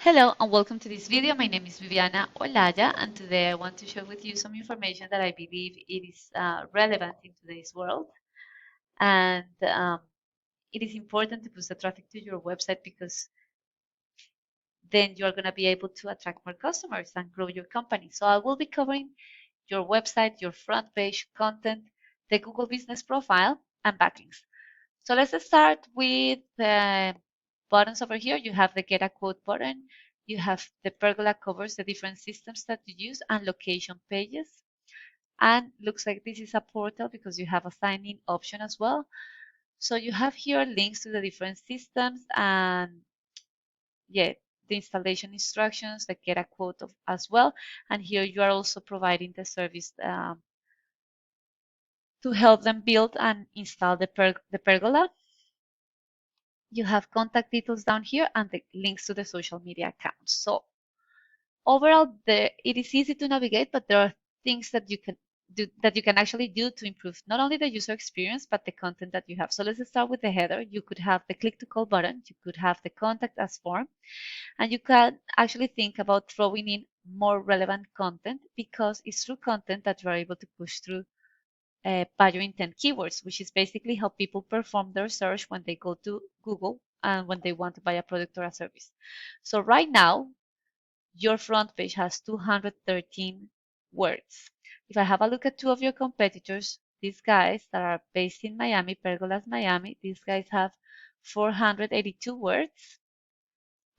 Hello and welcome to this video. My name is Viviana Olaya and today I want to share with you some information that I believe it is relevant in today's world. And it is important to boost the traffic to your website because then you're going to be able to attract more customers and grow your company. So I will be covering your website, your front page, content, the Google Business Profile, and backlinks. So let's start with the buttons over here. You have the Get a Quote button. You have the Pergola covers the different systems that you use and location pages. And looks like this is a portal because you have a sign-in option as well. So you have here links to the different systems and yeah, the installation instructions, the Get a Quote as well. And here you are also providing the service to help them build and install the Pergola. You have contact details down here and the links to the social media accounts. So overall, it is easy to navigate, but there are things that you can actually do to improve not only the user experience, but the content that you have. So let's start with the header. You could have the click to call button. You could have the contact us form, and you can actually think about throwing in more relevant content because it's through content that you are able to push through buyer intent keywords, which is basically how people perform their search when they go to Google and when they want to buy a product or a service. So right now, your front page has 213 words. If I have a look at two of your competitors, these guys that are based in Miami, Pergolas Miami, these guys have 482 words,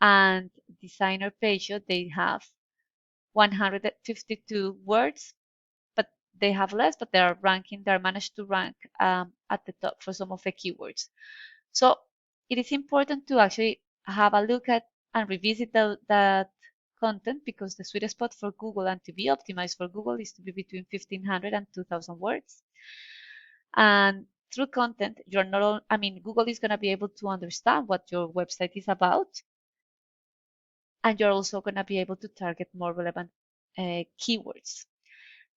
and Designer Pageo, they have 152 words, but they have less, but they're managed to rank at the top for some of the keywords. So it is important to actually have a look at and revisit that content because the sweet spot for Google and to be optimized for Google is to be between 1,500 and 2,000 words. And through content, you're not, Google is going to be able to understand what your website is about. And you're also going to be able to target more relevant keywords.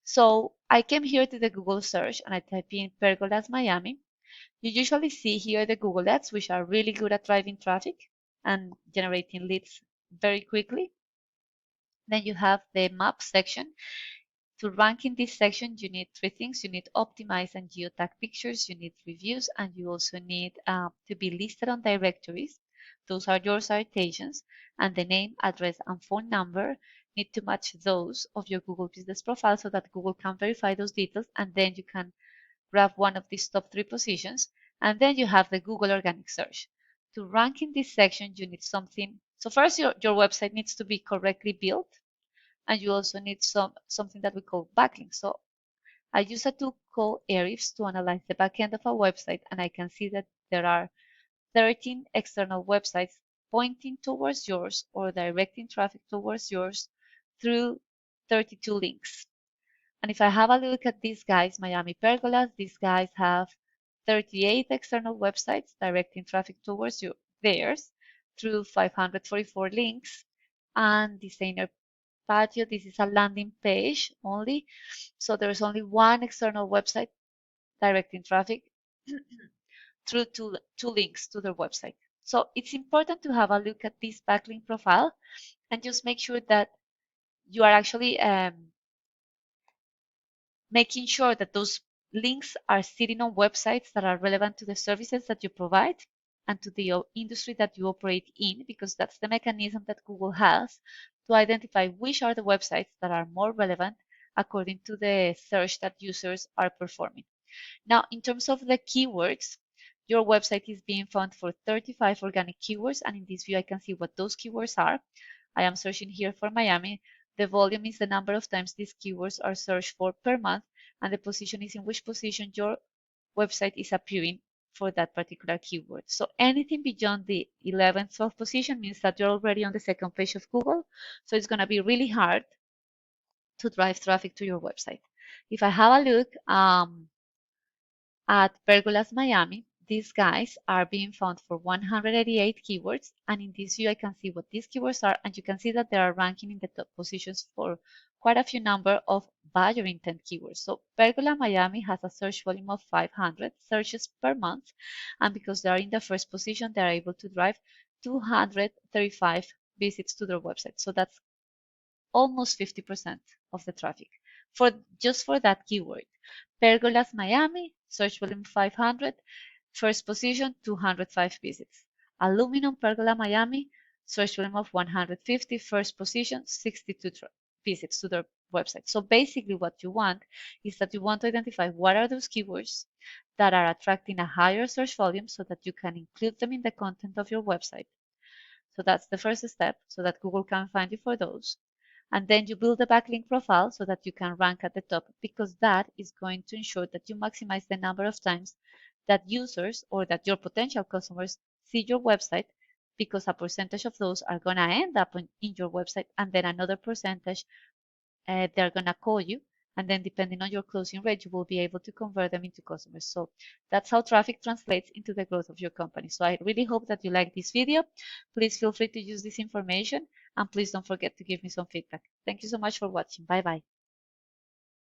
So I came here to the Google search and I type in Pergolas Miami. You usually see here the Google ads, which are really good at driving traffic and generating leads very quickly. Then you have the map section. To rank in this section, you need three things. You need optimized and geotag pictures, you need reviews, and you also need to be listed on directories. Those are your citations, and the name, address, and phone number need to match those of your Google Business Profile so that Google can verify those details, and then you can grab one of these top 3 positions. And then you have the Google Organic Search. To rank in this section, you need something. So first, your website needs to be correctly built, and you also need something that we call backlinks. So I use a tool called Ahrefs to analyze the backend of a website, and I can see that there are 13 external websites pointing towards yours or directing traffic towards yours through 32 links. And if I have a look at these guys, Miami Pergolas, these guys have 38 external websites directing traffic towards theirs through 544 links. And Designer Patio, this is a landing page only. So there's only one external website directing traffic through two links to their website. So it's important to have a look at this backlink profile and just make sure that you are actually making sure that those links are sitting on websites that are relevant to the services that you provide and to the industry that you operate in, because that's the mechanism that Google has to identify which are the websites that are more relevant according to the search that users are performing. Now, in terms of the keywords, your website is being found for 35 organic keywords, and in this view I can see what those keywords are. I am searching here for Miami. The volume is the number of times these keywords are searched for per month, and the position is in which position your website is appearing for that particular keyword. So anything beyond the 11th, 12th position means that you're already on the second page of Google. So it's going to be really hard to drive traffic to your website. If I have a look at Pergolas Miami, these guys are being found for 188 keywords, and in this view I can see what these keywords are, and you can see that they are ranking in the top positions for quite a few number of buyer intent keywords. So Pergola Miami has a search volume of 500 searches per month, and because they are in the first position, they are able to drive 235 visits to their website. So that's almost 50% of the traffic for just for that keyword. Pergolas Miami, search volume 500, first position 205 visits. Aluminum Pergola Miami, search volume of 150, first position 62 visits to their website. So basically what you want is that you want to identify what are those keywords that are attracting a higher search volume so that you can include them in the content of your website. So that's the first step, so that Google can find you for those. And then you build a backlink profile so that you can rank at the top, because that is going to ensure that you maximize the number of times that users or that your potential customers see your website, because a percentage of those are going to end up in your website, and then another percentage they're going to call you. And then depending on your closing rate, you will be able to convert them into customers. So that's how traffic translates into the growth of your company. So I really hope that you like this video. Please feel free to use this information, and please don't forget to give me some feedback. Thank you so much for watching. Bye bye.